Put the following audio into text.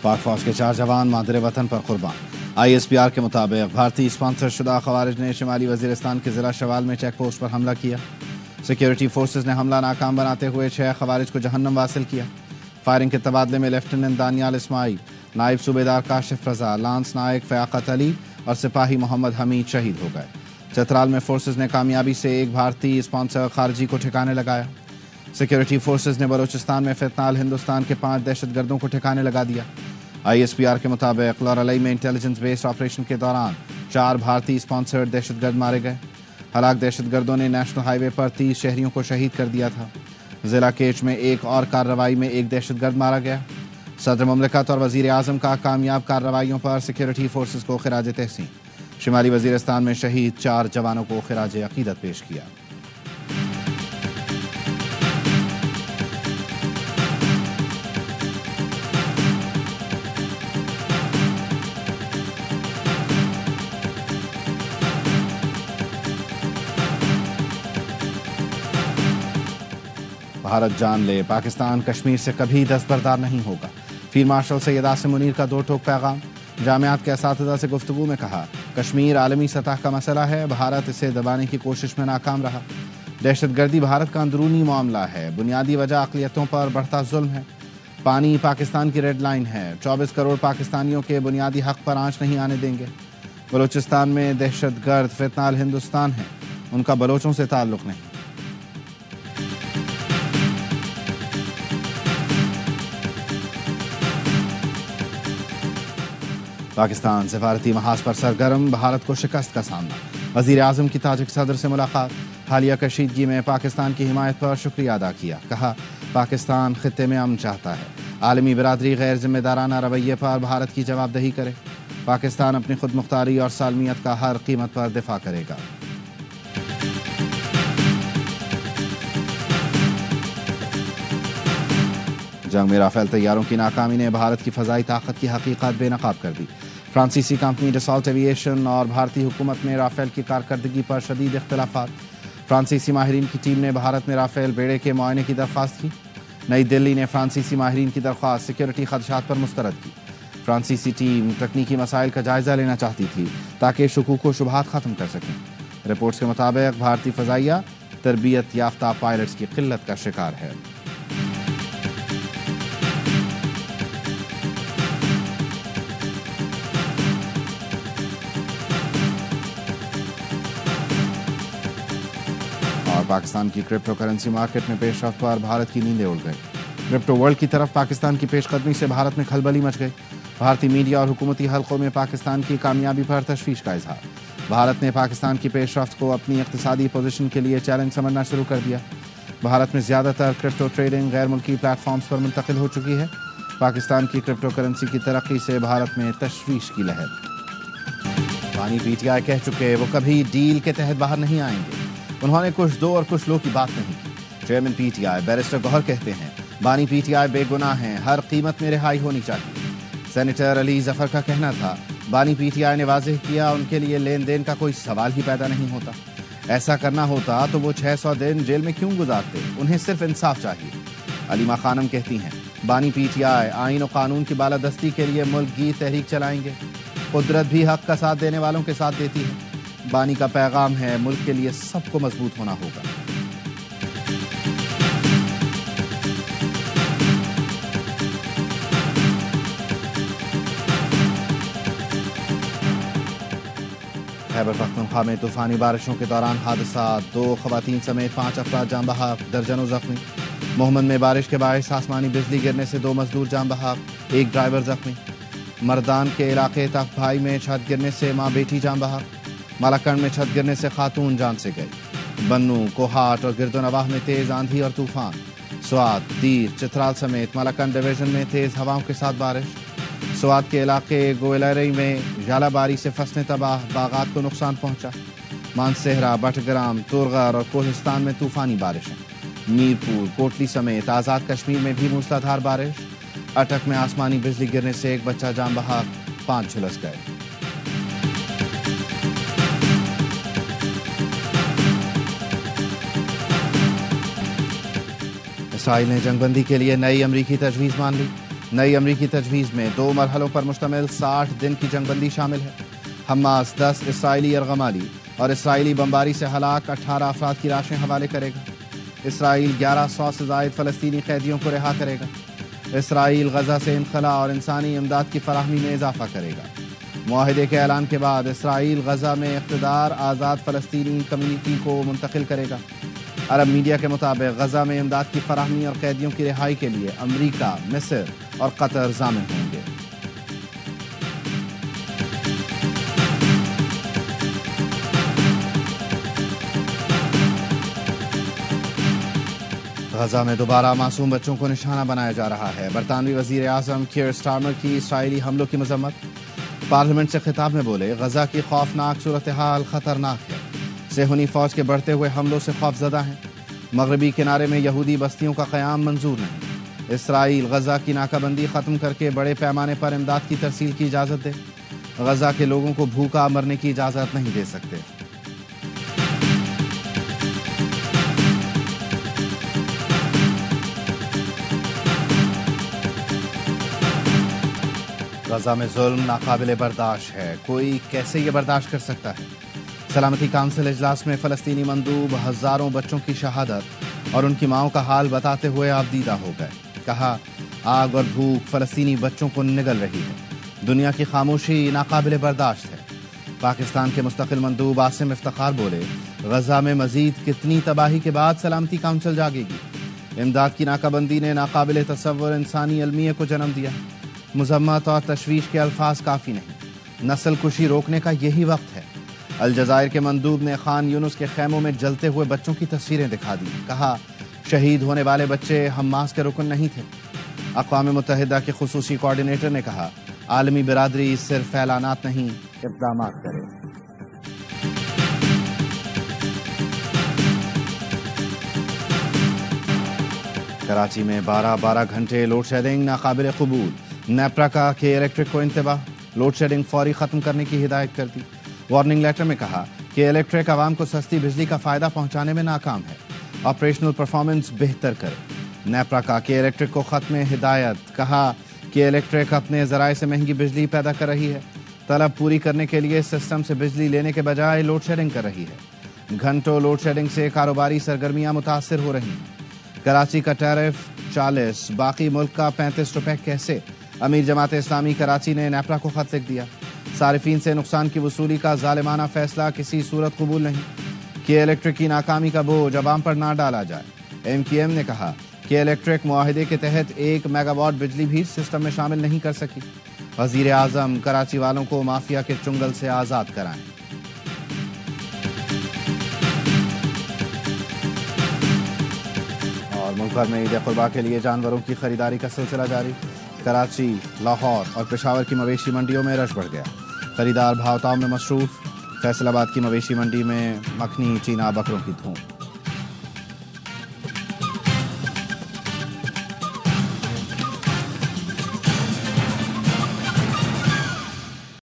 पाक फौज के 4 जवान मादरे वतन पर कुर्बान। ISPR के मुताबिक भारतीय स्पॉन्सर शुदा खवारिज ने शुमाली वजीरिस्तान के ज़िला शवाल में चेक पोस्ट पर हमला किया। सिक्योरिटी फोर्सेज ने हमला नाकाम बनाते हुए 6 खवारिज को जहन्नम वासिल किया। फायरिंग के तबादले में लेफ्टिनेंट दानियाल इस्माइल, नायब सूबेदार काशिफ रजा, लांस नायक फ़याक़त अली और सिपाही मोहम्मद हमीद शहीद हो गए। चतराल में फोर्सेज ने कामयाबी से एक भारतीय स्पॉन्सर खारजी को ठिकाने लगाया। सिक्योरिटी फोर्सेज ने बलूचिस्तान में फितनाल हिंदुस्तान के 5 दहशतगर्दों को ठिकाने लगा दिया। ISPR के मुताबिक लौरलई में इंटेलिजेंस बेस्ड ऑपरेशन के दौरान 4 भारतीय स्पॉन्सर्ड दहशतगर्द मारे गए। हलाक दहशतगर्दों ने नेशनल हाईवे पर 30 शहरियों को शहीद कर दिया था। ज़िला केच में एक और कार्रवाई में एक दहशतगर्द मारा गया। सदर मुमलिकत और वज़ीर आज़म का कामयाब कार्रवाइयों पर सिक्योरिटी फोर्सेज को खिराज तहसीन। शुमाली वज़ीरिस्तान में शहीद 4 जवानों को खिराज अक़ीदत पेश किया। भारत जान ले, पाकिस्तान कश्मीर से कभी दस्तबरदार नहीं होगा। फील्ड मार्शल सैयद आसिम मुनीर का 2 टोक पैगाम। जामियात के असातिज़ा से गुफ्तगू में कहा, कश्मीर आलमी सतह का मसला है, भारत इसे दबाने की कोशिश में नाकाम रहा। दहशतगर्दी भारत का अंदरूनी मामला है, बुनियादी वजह अक़लियतों पर बढ़ता जुल्म है। पानी पाकिस्तान की रेड लाइन है, 24 करोड़ पाकिस्तानियों के बुनियादी हक़ पर आंच नहीं आने देंगे। बलूचिस्तान में दहशतगर्द फितनाल हिंदुस्तान है, उनका बलोचों से ताल्लुक़ नहीं। पाकिस्तान सिफारती महाज पर सरगर्म, भारत को शिकस्त का सामना। वज़ीर आज़म की ताजिक सदर से मुलाकात। हालिया कशीदगी में पाकिस्तान की हिमायत पर शुक्रिया अदा किया। कहा, पाकिस्तान खित्ते में अमन चाहता है। आलमी बिरादरी गैर जिम्मेदाराना रवैये पर भारत की जवाबदेही करे। पाकिस्तान अपनी खुद मुख्तारी और सालमियत का हर कीमत पर दिफा करेगा। जंग में राफेल तैयारों की नाकामी ने भारत की फ़ज़ाई ताकत की हकीकत बेनकाब कर दी। फ्रांसीसी कंपनी डसॉल्ट एविएशन और भारतीय हुकूमत में राफेल की कारकर्दगी पर शदीद इख्तिलाफात। फ्रांसीसी माहिरीन की टीम ने भारत में राफेल बेड़े के मुआयने की दरख्वास्त की। नई दिल्ली ने फ्रांसीसी माहिरीन की दरख्वास्त सिक्योरिटी खदशात पर मुस्तरद की। फ्रांसीसी टीम तकनीकी मसाइल का जायज़ा लेना चाहती थी ताकि शुकूक व शुबहात ख़त्म कर सकें। रिपोर्ट्स के मुताबिक भारतीय फ़ज़ाइया तरबियत याफ्ता पायलट्स की क़िल्लत का शिकार है। पाकिस्तान की क्रिप्टो करेंसी मार्केट में पेशरफ्त पर भारत की नींदें उड़ गई। क्रिप्टो वर्ल्ड की तरफ पाकिस्तान की पेशकदमी से भारत में खलबली मच गई। भारतीय मीडिया और हुकूमती हलकों में पाकिस्तान की कामयाबी पर तशवीश का इजहार। भारत ने पाकिस्तान की पेशरफ्त को अपनी इक़्तिसादी पोजीशन के लिए चैलेंज समझना शुरू कर दिया। भारत में ज़्यादातर क्रिप्टो ट्रेडिंग गैर मुल्की प्लेटफॉर्म्स पर मुंतकिल हो चुकी है। पाकिस्तान की क्रिप्टो करेंसी की तरक्की से भारत में तशवीश की लहर। बानी PTI कह चुके वो कभी डील के तहत बाहर नहीं आएंगे। उन्होंने कुछ दो और कुछ लो की बात नहीं की। चेयरमैन PTI बैरिस्टर गौहर कहते हैं, बानी PTI बेगुनाह हैं, हर कीमत में रिहाई होनी चाहिए। सेनेटर अली जफर का कहना था, बानी PTI ने वाज़ेह किया उनके लिए लेन देन का कोई सवाल ही पैदा नहीं होता। ऐसा करना होता तो वो 600 दिन जेल में क्यों गुजारते, उन्हें सिर्फ इंसाफ चाहिए। अलीमा खानम कहती हैं, बानी PTI आइन और कानून की बालादस्ती के लिए मुल्क की तहरीक चलाएंगे। कुदरत भी हक का साथ देने वालों के साथ देती है। बानी का पैगाम है, मुल्क के लिए सबको मजबूत होना होगा। खैबर पख्तूनख्वा में तूफानी बारिशों के दौरान हादसा, 2 खवातीन समेत 5 अफराद जान बहक, दर्जनों जख्मी। मोहम्मद में बारिश के बायस आसमानी बिजली गिरने से 2 मजदूर जान बहक, 1 ड्राइवर जख्मी। मर्दान के इलाके तक भाई में छत गिरने से माँ बेटी जान बहक। मालाकंड में छत गिरने से खातून जान से गई। बन्नू, कोहाट और गिरदोनवाह में तेज आंधी और तूफान। स्वात, दीर, चित्राल समेत मालाकंड डिवीजन में तेज हवाओं के साथ बारिश। स्वात के इलाके गोयलरई में जालाबारी से फसलें तबाह, बागात को नुकसान पहुंचा। मानसेहरा, बटग्राम, तुरगर और कोहिस्तान में तूफानी बारिशें। मीरपुर, कोटली समेत आज़ाद कश्मीर में भी मूसलाधार बारिश। अटक में आसमानी बिजली गिरने से 1 बच्चा जान बहक, 5 झुलस गए। इसराइल ने जंगबंदी के लिए नई अमरीकी तजवीज़ मान ली। نئی امریکی تجویز میں 2 مرحلوں پر مشتمل 60 دن کی جنگ بندی شامل ہے۔ حماس 10 اسرائیلی یرغمالی اور اسرائیلی بمباری سے ہلاک 18 افراد کی لاشیں حوالے کرے گا۔ اسرائیل 1100 سے زائد فلسطینی قیدیوں کو رہا کرے گا۔ اسرائیل غزہ سے انخلا اور انسانی امداد کی فراہمی میں اضافہ کرے گا۔ معاہدے کے اعلان کے بعد اسرائیل غزہ میں اقتدار آزاد فلسطینی کمیونٹی کو منتقل کرے گا۔ عرب میڈیا کے مطابق غزہ میں امداد کی فراہمی اور قیدیوں کی رہائی کے لیے امریکہ، مصر اور قطر ضامن ہوں گے۔ غزہ میں دوبارہ معصوم بچوں کو نشانہ بنایا جا رہا ہے۔ برطانوی وزیر اعظم کیئر سٹارمر کی اسرائیلی حملوں کی مذمت۔ پارلیمنٹ سے خطاب میں بولے، غزہ کی خوفناک صورتحال خطرناک ہے۔ صہیونی فوج کے بڑھتے ہوئے حملوں سے خوفزدہ ہیں۔ مغربی کنارے میں یہودی بستیوں کا قیام منظور نہیں۔ اسرائیل غزہ کی ناکہ بندی ختم کر کے بڑے پیمانے پر امداد کی ترسیل کی اجازت دے۔ غزہ کے لوگوں کو بھوکا مرنے کی اجازت نہیں دے سکتے۔ غزہ میں ظلم ناقابل برداشت ہے، کوئی کیسے یہ برداشت کر سکتا ہے؟ سلامتی کونسل اجلاس میں فلسطینی مندوب ہزاروں بچوں کی شہادت اور ان کی ماؤں کا حال بتاتے ہوئے آبدیدہ ہو گئے۔ کہا، آگ اور بھوک فلسطینی بچوں کو نگل رہی ہے، دنیا کی خاموشی ناقابل برداشت ہے۔ پاکستان کے مستقل مندوب عاصم افتخار بولے، غزہ میں مزید کتنی تباہی کے بعد سلامتی کونسل جاگے گی؟ امداد کی ناکہ بندی نے ناقابل تصور انسانی المیہ کو جنم دیا۔ مذمت اور تشویش کے الفاظ کافی نہیں، نسل کشی روکنے کا یہی وقت ہے۔ الجزائر کے مندوب نے خان یونس کے خیموں میں جلتے ہوئے بچوں کی تصویریں دکھا دی۔ کہا، شہید ہونے والے بچے حماس کے رکن نہیں تھے۔ اقوام متحدہ کے خصوصی کوارڈینیٹر نے کہا، عالمی برادری صرف اعلانات نہیں، اقدامات کرے۔ کراچی میں 12 گھنٹے لوڈ شیڈنگ ناقابل قبول۔ نیپرا کے الیکٹرک کو انتباہ، لوڈ شیڈنگ فوری ختم کرنے کی ہدایت کر دی۔ وارننگ لیٹر میں کہا کہ الیکٹرک عوام کو سستی بجلی کا فائدہ پہنچانے میں ناکام ہے، آپریشنل پرفارمنس بہتر کرے۔ نیپرا کے الیکٹرک کو ختم ہدایت، کہا کہ الیکٹرک اپنے ذرائع سے مہنگی بجلی پیدا کر رہی ہے، طلب پوری کرنے کے لیے سسٹم سے بجلی لینے کے بجائے لوڈ شیڈنگ کر رہی ہے۔ گھنٹوں لوڈ شیڈنگ سے کاروباری سرگرمیاں متاثر ہو رہی ہیں۔ کراچی کا ٹیرف 40، باقی ملک کا 35 روپے کیسے؟ امیر جماعت اسلامی کراچی نے نیپرا کو خط لکھ دیا۔ صارفین سے نقصان کی وصولی کا ظالمانہ فیصلہ کسی صورت قبول نہیں کہ الیکٹرک کی ناکامی کا بوجھ عوام پر نہ ڈالا جائے۔ MQM نے کہا کہ الیکٹرک معاہدے کے تحت 1 میگا واٹ بجلی بھی سسٹم میں شامل نہیں کر سکی۔ وزیر اعظم کراچی والوں کو مافیا کے چنگل سے آزاد کرائیں۔ اور ملک بھر میں عید قربا کے لیے جانوروں کی خریداری کا سلسلہ جاری۔ کراچی، لاہور اور پشاور کی مویشی منڈیوں میں رش بڑھ گیا، خریدار بھاؤ تاؤ میں مصروف۔ فیصل آباد کی مویشی منڈی میں مکھنی چینا بکروں کی دھوم۔